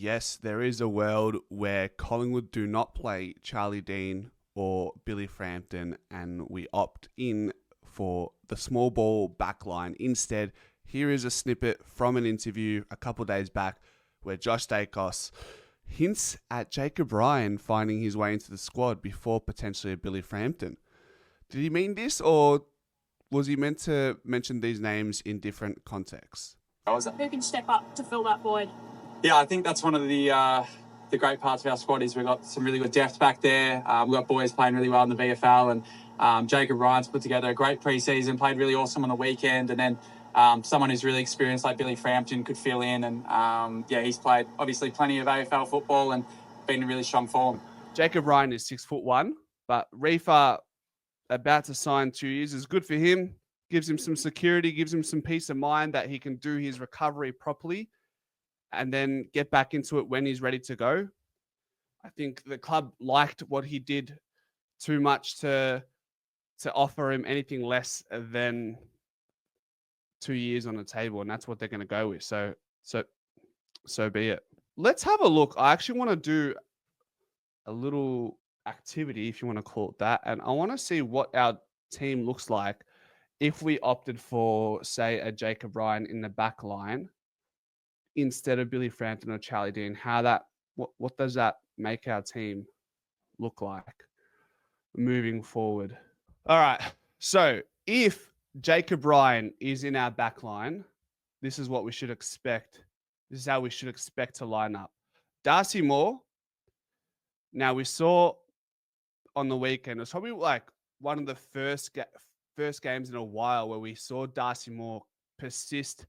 yes, there is a world where Collingwood do not play Charlie Dean or Billy Frampton and we opt in for the small ball backline. Instead, here is a snippet from an interview a couple days back where Josh Dacos hints at Jacob Ryan finding his way into the squad before potentially a Billy Frampton. Did he mean this, or was he meant to mention these names in different contexts? Who can step up to fill that void? Yeah, I think that's one of the great parts of our squad is we've got some really good depth back there. We've got boys playing really well in the VFL, and Jacob Ryan's put together a great pre-season, played really awesome on the weekend, and then someone who's really experienced like Billy Frampton could fill in, and he's played obviously plenty of AFL football and been in really strong form. Jacob Ryan is 6'1", but Reefer about to sign 2 years is good for him. Gives him some security, gives him some peace of mind that he can do his recovery properly and then get back into it when he's ready to go. I think the club liked what he did too much to offer him anything less than 2 years on the table, and that's what they're going to go with. So be it. Let's have a look. I actually want to do a little activity, if you want to call it that, and I want to see what our team looks like if we opted for, say, a Jacob Ryan in the back line instead of Billy Frampton or Charlie Dean. What does that make our team look like moving forward? All right. So if Jacob Ryan is in our back line, this is what we should expect. This is how we should expect to line up. Darcy Moore. Now, we saw on the weekend, it was probably like one of the first games in a while where we saw Darcy Moore persist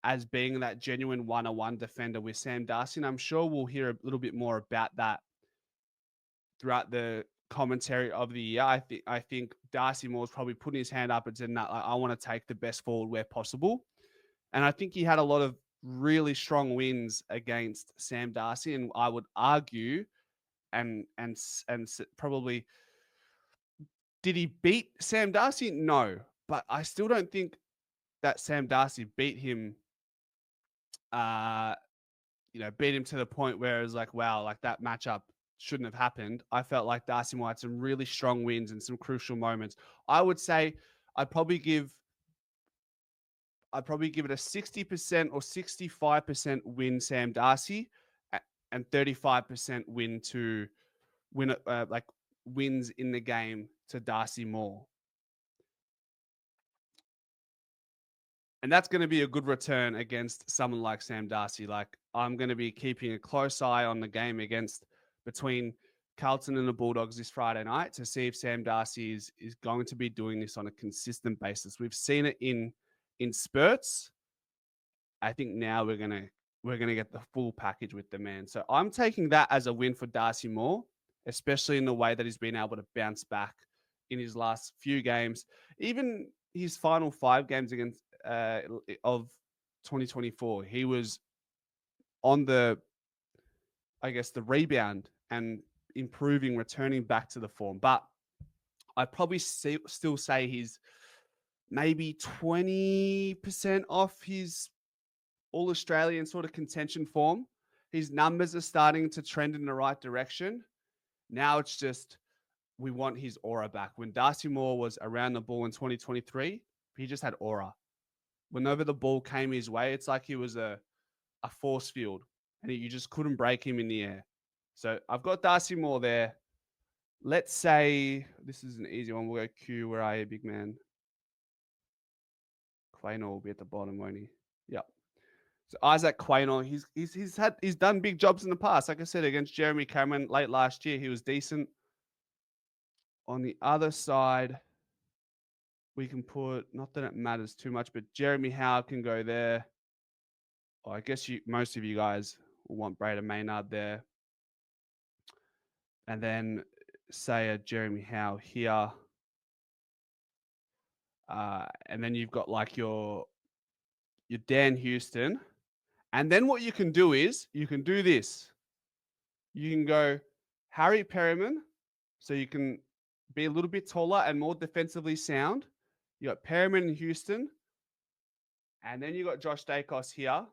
as being that genuine one-on-one defender with Sam Darcy. And I'm sure we'll hear a little bit more about that throughout the commentary of the year. I think Darcy Moore's probably putting his hand up and said, no, I want to take the best forward where possible. And I think he had a lot of really strong wins against Sam Darcy. And I would argue and probably, did he beat Sam Darcy? No, but I still don't think that Sam Darcy beat him, beat him to the point where it was like, wow, like that matchup shouldn't have happened. I felt like Darcy Moore had some really strong wins and some crucial moments. I would say I'd probably give it a 60% or 65% win Sam Darcy and 35% wins in the game to Darcy Moore. And that's going to be a good return against someone like Sam Darcy. Like, I'm going to be keeping a close eye on the game between Carlton and the Bulldogs this Friday night to see if Sam Darcy is going to be doing this on a consistent basis. We've seen it in spurts. I think now we're going to get the full package with the man. So I'm taking that as a win for Darcy Moore, especially in the way that he's been able to bounce back in his last few games. Even his final 5 games against of 2024, he was on the rebound and improving, returning back to the form. But I probably still say he's maybe 20% off his All-Australian sort of contention form. His numbers are starting to trend in the right direction. Now it's just we want his aura back. When Darcy Moore was around the ball in 2023, he just had aura. Whenever the ball came his way, it's like he was a force field and you just couldn't break him in the air. So I've got Darcy Moore there. Let's say this is an easy one. We'll go Q. Where are you, big man? Quaynor will be at the bottom, won't he? Yep. So Isaac Quaynor, he's done big jobs in the past. Like I said, against Jeremy Cameron late last year, he was decent. On the other side, we can put, not that it matters too much, but Jeremy Howe can go there. Oh, I guess most of you guys will want Braden Maynard there. And then say a Jeremy Howe here. And then you've got like your Dan Houston. And then what you can do is you can do this. You can go Harry Perryman. So you can be a little bit taller and more defensively sound. You got Perryman and Houston. And then you got Josh Dacos here.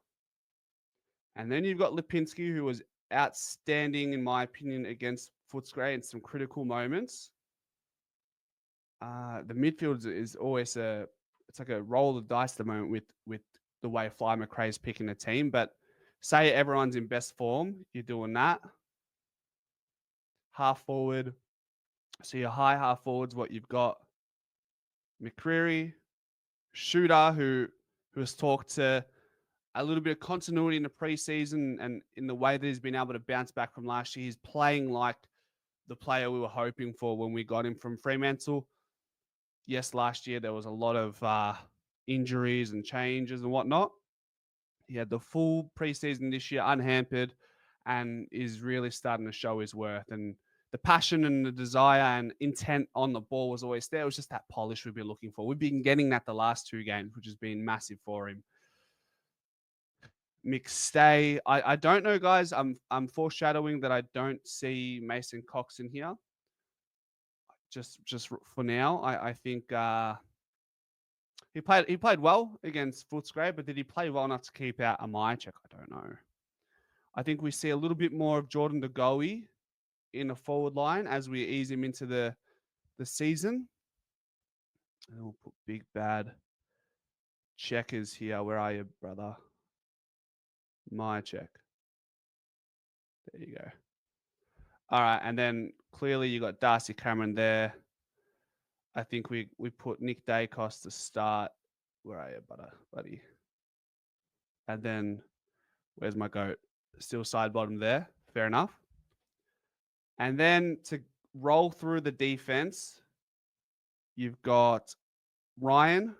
And then you've got Lipinski, who was outstanding, in my opinion, against Footscray in some critical moments. The midfield is always it's like a roll of the dice at the moment with the way Fly McRae's picking a team. But say everyone's in best form, you're doing that. Half forward. So your high half forwards, what you've got, McCreary, Shooter, who has talked to a little bit of continuity in the preseason and in the way that he's been able to bounce back from last year. He's playing like the player we were hoping for when we got him from Fremantle. Yes, last year there was a lot of injuries and changes and whatnot. He had the full preseason this year unhampered and is really starting to show his worth. And the passion and the desire and intent on the ball was always there. It was just that polish we've been looking for. We've been getting that the last 2 games, which has been massive for him. McStay, I don't know, guys. I'm foreshadowing that I don't see Mason Cox in here. Just for now, I think he played well against Footscray, but did he play well enough to keep out a Myercheck? I don't know. I think we see a little bit more of Jordan De Goey in the forward line as we ease him into the season. And we'll put Big Bad Checkers here. Where are you, brother? Myercheck. There you go. All right, and then clearly you got Darcy Cameron there. I think we put Nick Dacos to start. Where are you, buddy? And then where's my goat? Still side bottom there. Fair enough. And then to roll through the defense, you've got Ryan.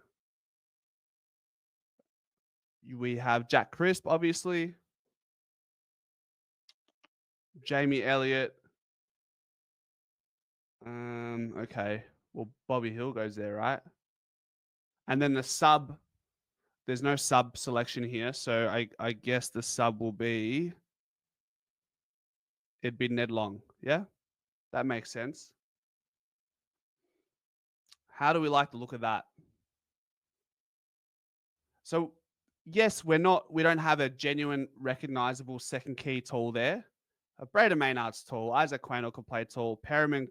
We have Jack Crisp, obviously. Jamie Elliott. Okay. Well, Bobby Hill goes there, right? And then the sub, there's no sub selection here. So I guess the sub will be, it'd be Ned Long. Yeah? That makes sense. How do we like the look of that? So, yes, we don't have a genuine recognizable second key tall there. Braden Maynard's tall. Isaac Quaynor can play tall. Perriman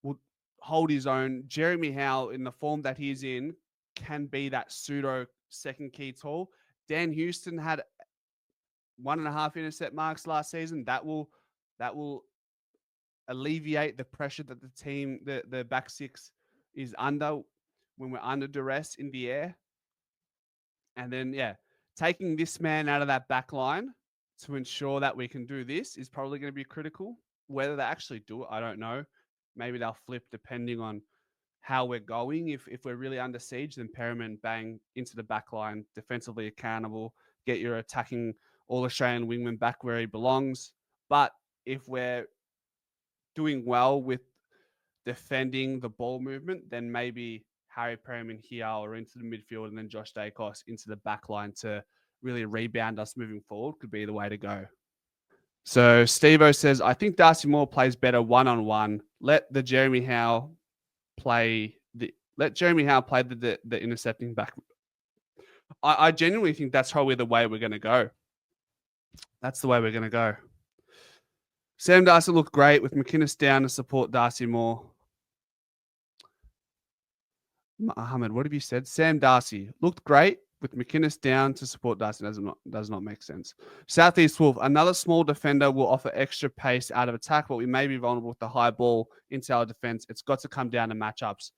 will hold his own. Jeremy Howe, in the form that he's in, can be that pseudo second key tall. Dan Houston had 1.5 intercept marks last season. That will alleviate the pressure that the team, the back six, is under when we're under duress in the air. And then, taking this man out of that back line to ensure that we can do this is probably going to be critical. Whether they actually do it, I don't know. Maybe they'll flip depending on how we're going. If we're really under siege, then Perriman bang into the back line, defensively accountable, get your attacking All-Australian wingman back where he belongs. But if we're doing well with defending the ball movement, then maybe Harry Perriman here or into the midfield and then Josh Dacos into the back line to really rebound us moving forward could be the way to go. So Steve-O says, I think Darcy Moore plays better one-on-one. Let Jeremy Howe play the intercepting back. I genuinely think that's probably the way we're going to go. That's the way we're going to go. Sam Darcy looked great with McInnes down to support Darcy Moore. Mohammed, what have you said? Sam Darcy looked great with McInnes down to support Darcy. Does not make sense. Southeast Wolf, another small defender will offer extra pace out of attack, but we may be vulnerable with the high ball into our defense. It's got to come down to matchups.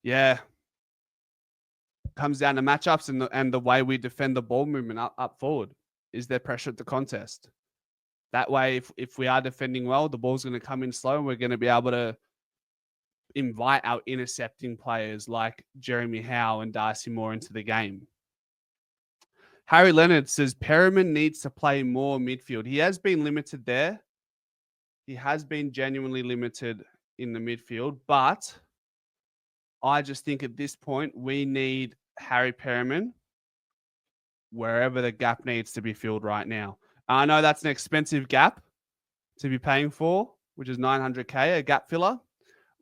Yeah. Comes down to matchups and the way we defend the ball movement up forward. Is there pressure at the contest? That way, if we are defending well, the ball's going to come in slow and we're going to be able to invite our intercepting players like Jeremy Howe and Darcy Moore into the game. Harry Leonard says Perriman needs to play more midfield. He has been limited there. He has been genuinely limited in the midfield, but I just think at this point we need Harry Perriman wherever the gap needs to be filled right now. I know that's an expensive gap to be paying for, which is $900K, a gap filler.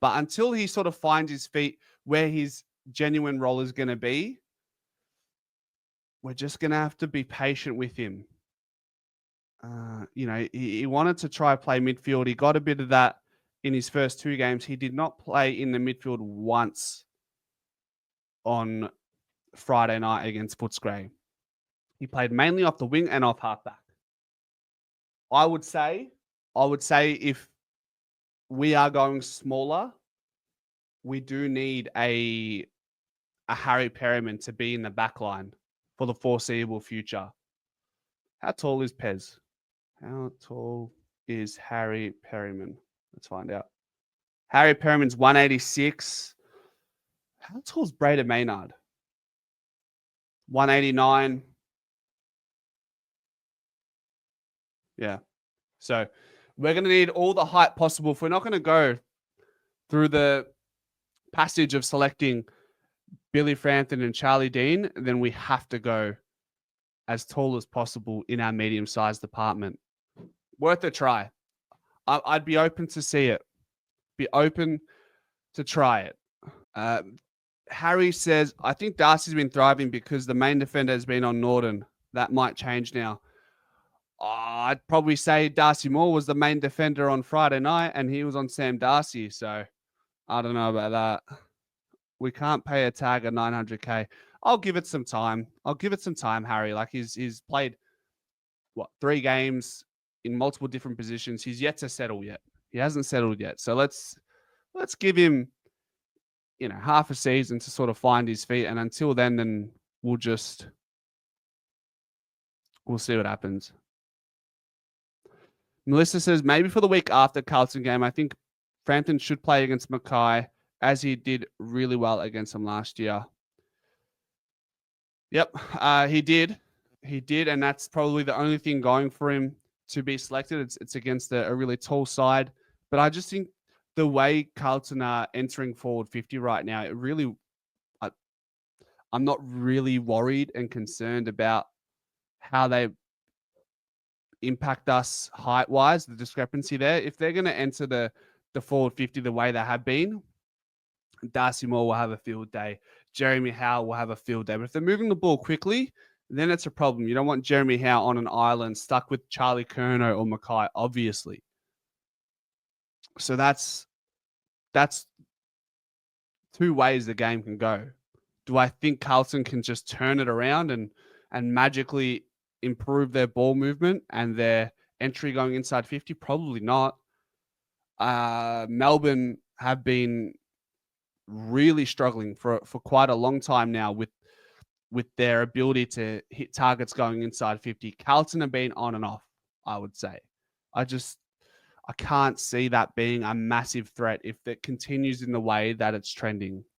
But until he sort of finds his feet where his genuine role is going to be, we're just going to have to be patient with him. He wanted to try play midfield. He got a bit of that in his first 2 games. He did not play in the midfield once on Friday night against Footscray. He played mainly off the wing and off halfback. I would say if we are going smaller, we do need a Harry Perryman to be in the back line for the foreseeable future. How tall is Pez? How tall is Harry Perryman? Let's find out. Harry Perryman's 186. How tall is Brayden Maynard? 189. Yeah. So we're going to need all the height possible. If we're not going to go through the passage of selecting Billy Frampton and Charlie Dean, then we have to go as tall as possible in our medium-sized department. Worth a try. I'd be open to see it. Be open to try it. Harry says, I think Darcy's been thriving because the main defender has been on Norton. That might change now. I'd probably say Darcy Moore was the main defender on Friday night and he was on Sam Darcy. So I don't know about that. We can't pay a tag of 900K. I'll give it some time. Harry. Like he's played, 3 games in multiple different positions. He's yet to settle yet. He hasn't settled yet. So let's give him, half a season to sort of find his feet. And until then we'll see what happens. Melissa says, maybe for the week after Carlton game, I think Frampton should play against Mackay as he did really well against him last year. Yep, he did. And that's probably the only thing going for him to be selected. It's against a really tall side. But I just think the way Carlton are entering forward 50 right now, I'm not really worried and concerned about how they impact us height-wise, the discrepancy there. If they're going to enter the forward 50 the way they have been, Darcy Moore will have a field day. Jeremy Howe will have a field day. But if they're moving the ball quickly, then it's a problem. You don't want Jeremy Howe on an island stuck with Charlie Curnow or Mackay, obviously. So that's 2 ways the game can go. Do I think Carlton can just turn it around and magically improve their ball movement and their entry going inside 50? Probably not. Melbourne have been really struggling for quite a long time now with their ability to hit targets going inside 50. Carlton have been on and off, I would say. I can't see that being a massive threat if it continues in the way that it's trending.